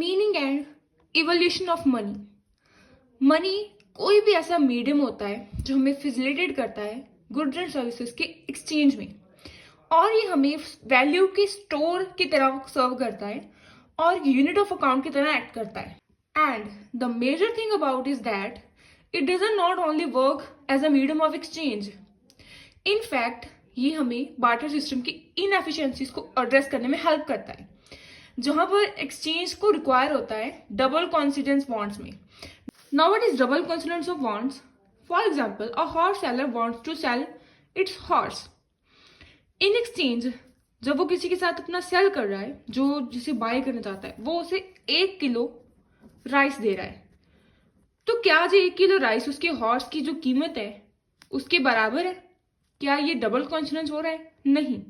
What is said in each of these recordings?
Meaning and evolution of money. Money कोई भी ऐसा मीडियम होता है जो हमें फैसिलिटेट करता है गुड्स एंड सर्विसेज के एक्सचेंज में, और ये हमें वैल्यू के स्टोर की तरह सर्व करता है और यूनिट ऑफ अकाउंट की तरह एक्ट करता है। And the major thing about is that it doesn't not only work as a medium of exchange. In fact ये हमें बार्टर सिस्टम की इनएफिशिएंसीज को एड्रेस करने में हेल्प करता है, जहां पर एक्सचेंज को रिक्वायर होता है डबल कॉन्सिडेंस बॉन्ड्स में। Now what is double coincidence of bonds? For example, a horse seller wants to sell its horse in exchange. जब वो किसी के साथ अपना सेल कर रहा है, जो जिसे बाय करना चाहता है, वो उसे 1 किलो राइस दे रहा है, तो क्या जो 1 किलो राइस उसके हॉर्स की जो कीमत है उसके बराबर है? क्या ये डबल कॉन्सिडेंस हो रहा है? नहीं।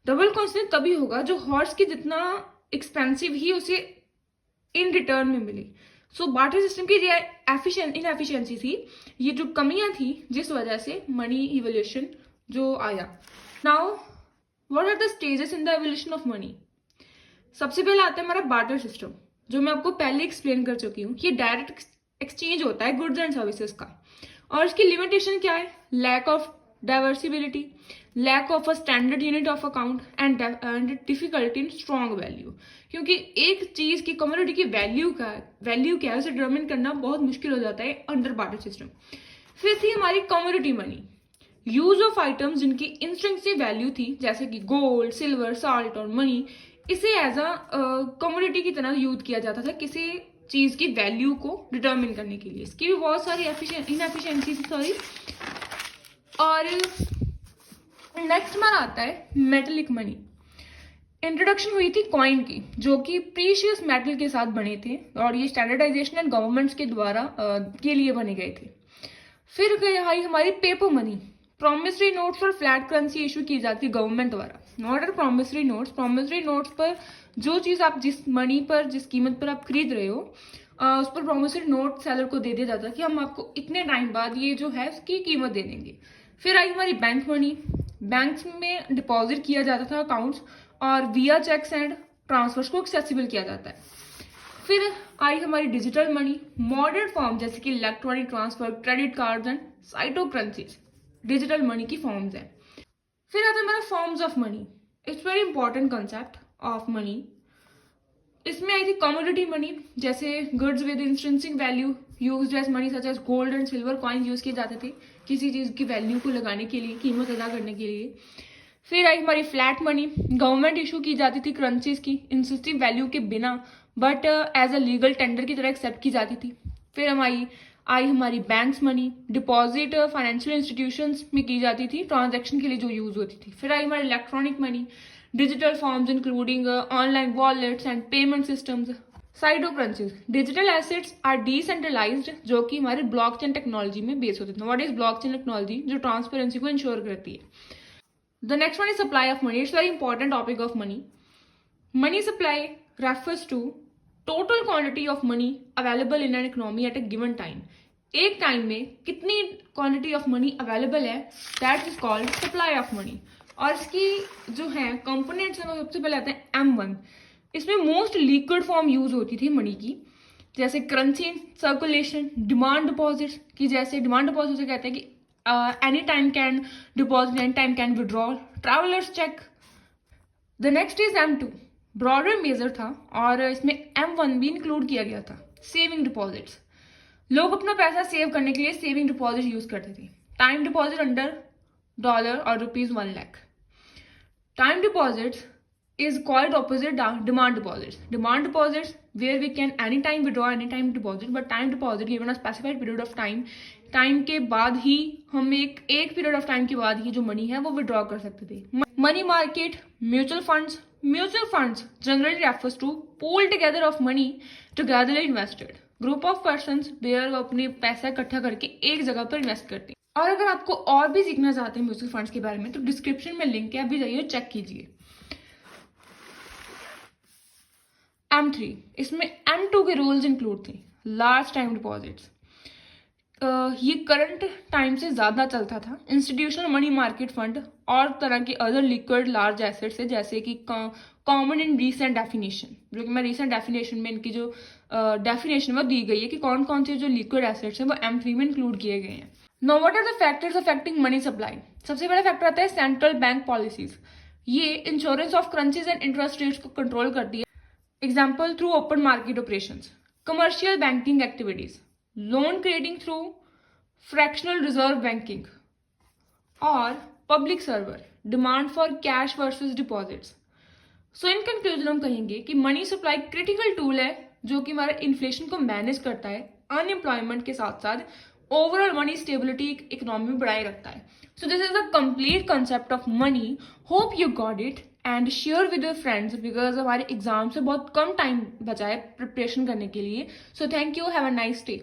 डबल कॉन्सिडेंस तभी होगा जो हॉर्स की जितना एक्सपेंसिव ही उसे इन रिटर्न में मिले। सो बार्टर सिस्टम की इनएफिशिएंसी थी, ये जो कमियां थी जिस वजह से मनी इवोल्यूशन जो आया। Now what are the stages in the evolution of money? सबसे पहले आता है हमारा बार्टर सिस्टम, जो मैं आपको पहले एक्सप्लेन कर चुकी हूँ। ये डायरेक्ट एक्सचेंज होता है गुड्स एंड सर्विसेज का, और इसकी लिमिटेशन क्या है? Lack of divisibility, lack of a standard unit of account and difficulty in strong value. क्योंकि एक चीज की कम्युनिटी की वैल्यू क्या है उसे डिटरमिन करना बहुत मुश्किल हो जाता है अंडर बार्टर सिस्टम। फिर थी हमारी community money, use of items जिनकी इंस्टिंक्टिव वैल्यू थी, जैसे कि गोल्ड, सिल्वर, सॉल्ट और मनी। इसे एज अ कम्युनिटी की तरह यूज किया जाता था किसी चीज की वैल्यू को डिटरमिन करने के लिए। इसकी भी बहुत सारी इनएफिशिएंसी थी, सॉरी। और नेक्स्ट हमारा आता है मेटलिक मनी। इंट्रोडक्शन हुई थी कॉइन की, जो कि प्रीशियस मेटल के साथ बने थे, और ये स्टैंडर्डाइजेशन एंड गवर्नमेंट्स के द्वारा के लिए बने गए थे। फिर आई हमारी पेपर मनी। प्रोमिसरी नोट्स और फ्लैट करेंसी इशू की जाती है गवर्नमेंट द्वारा, not at promissory notes. Promissory notes पर जो चीज आप जिस मनी पर, जिस कीमत पर आप खरीद रहे हो, उस पर प्रोमिसरी नोट सेलर को दे दिया जाता है कि हम आपको इतने टाइम बाद ये जो है उसकी कीमत दे देंगे। फिर आई हमारी बैंक मनी। बैंक्स में डिपॉजिट किया जाता था अकाउंट्स, और विया चेक्स एंड ट्रांसफर्स को एक्सेसिबल किया जाता है। फिर आई हमारी डिजिटल मनी। मॉडर्न फॉर्म जैसे कि electronic transfer, credit cards and cryptocurrencies digital money की फॉर्म्स हैं। फिर आता है हमारा forms of money. It's very important concept of money. इसमें आई थी कमोडिटी मनी, जैसे goods with intrinsic value used as money, such as gold and silver coins use किए जाते थे किसी चीज की वैल्यू को लगाने के लिए, कीमत अदा करने के लिए। फिर आई हमारी फ्लैट मनी। गवर्नमेंट इशू की जाती थी करेंसीज की इंस्टिंक्टिव वैल्यू के बिना, but as a legal tender की तरह एक्सेप्ट की जाती थी। फिर आई हमारी banks money. Deposit financial institutions में की जाती थी ट्रांजैक्शन के लिए जो यूज होती थी। फिर आई हमारी electronic money. Digital forms including online wallets and payment systems. Cryptocurrencies, digital assets are decentralised, जो कि हमारे ब्लॉकचेन टेक्नोलॉजी में बेस होते थे। What is blockchain technology? जो ट्रांसपेरेंसी को इंश्योर करती है। The next one is supply of money. It's very important topic of money. Money supply refers to total quantity of money available in an economy at a given time. एक time में कितनी quantity of money available है, that is called supply of money. और इसकी जो है components हैं, सबसे पहले आते हैं M1। इसमें मोस्ट लिक्विड फॉर्म यूज होती थी मनी की, जैसे करेंसी सर्कुलेशन, डिमांड डिपॉजिट की। जैसे डिमांड डिपॉजिट से कहते हैं कि any time can deposit, any time can withdrawal, travellers cheque. The next is M2, broader measure था, और इसमें M1 भी इंक्लूड किया गया था, सेविंग डिपॉजिट्स। लोग अपना पैसा सेव करने के लिए सेविंग डिपॉजिट यूज करते थे। टाइम डिपॉजिट अंडर $, और ₹1,00,000। Time deposits is called opposite demand deposits. Demand deposits where we can anytime withdraw, anytime deposit, but time deposit given a specified period of time, time के बाद ही हम एक period of time के बाद ही जो money है वो विड्रॉ कर सकते थे। Money market, mutual funds. Mutual funds generally refers to pool together of money togetherly invested, group of persons where अपने पैसा इकट्ठा करके एक जगह पर इन्वेस्ट करते हैं। और अगर आपको और भी सीखना चाहते हैं म्यूचुअल फंड्स के बारे में, तो डिस्क्रिप्शन में लिंक है, अभी जाइए चेक कीजिए। M3, इसमें M2 के रूल्स इंक्लूड थे। लार्ज टाइम डिपॉजिट्स, ये करंट टाइम से ज़्यादा चलता था। इंस्टीट्यूशनल मनी मार्केट फंड और तरह के अदर लिक्विड लार्ज एसेट्स है, जैसे कि कॉमन इन रीसेंट डेफिनेशन, जो कि मैं रीसेंट डेफिनेशन में इनकी जो डेफिनेशन वो दी गई है कि कौन कौन से जो लिक्विड एसेट्स हैं वो M3 में इंक्लूड किए गए हैं। Now what are the factors affecting money supply? सबसे बड़ा फैक्टर आता है सेंट्रल बैंक पॉलिसीज। ये insurance of currencies and interest rates को कंट्रोल करती है। Example through open market operations, commercial banking activities, loan trading through fractional reserve banking, और public server demand for cash versus deposits. So in conclusion हम कहेंगे कि money supply critical tool है जो कि हमारे इन्फ्लेशन को मैनेज करता है, अनएम्प्लॉयमेंट के साथ साथ ओवरऑल मनी स्टेबिलिटी इकोनॉमी में बनाए रखता है। So this is the complete concept of money. Hope you got it and share with your friends, because हमारे एग्जाम से बहुत कम टाइम बचा है प्रिपरेशन करने के लिए। So thank you, have a nice day.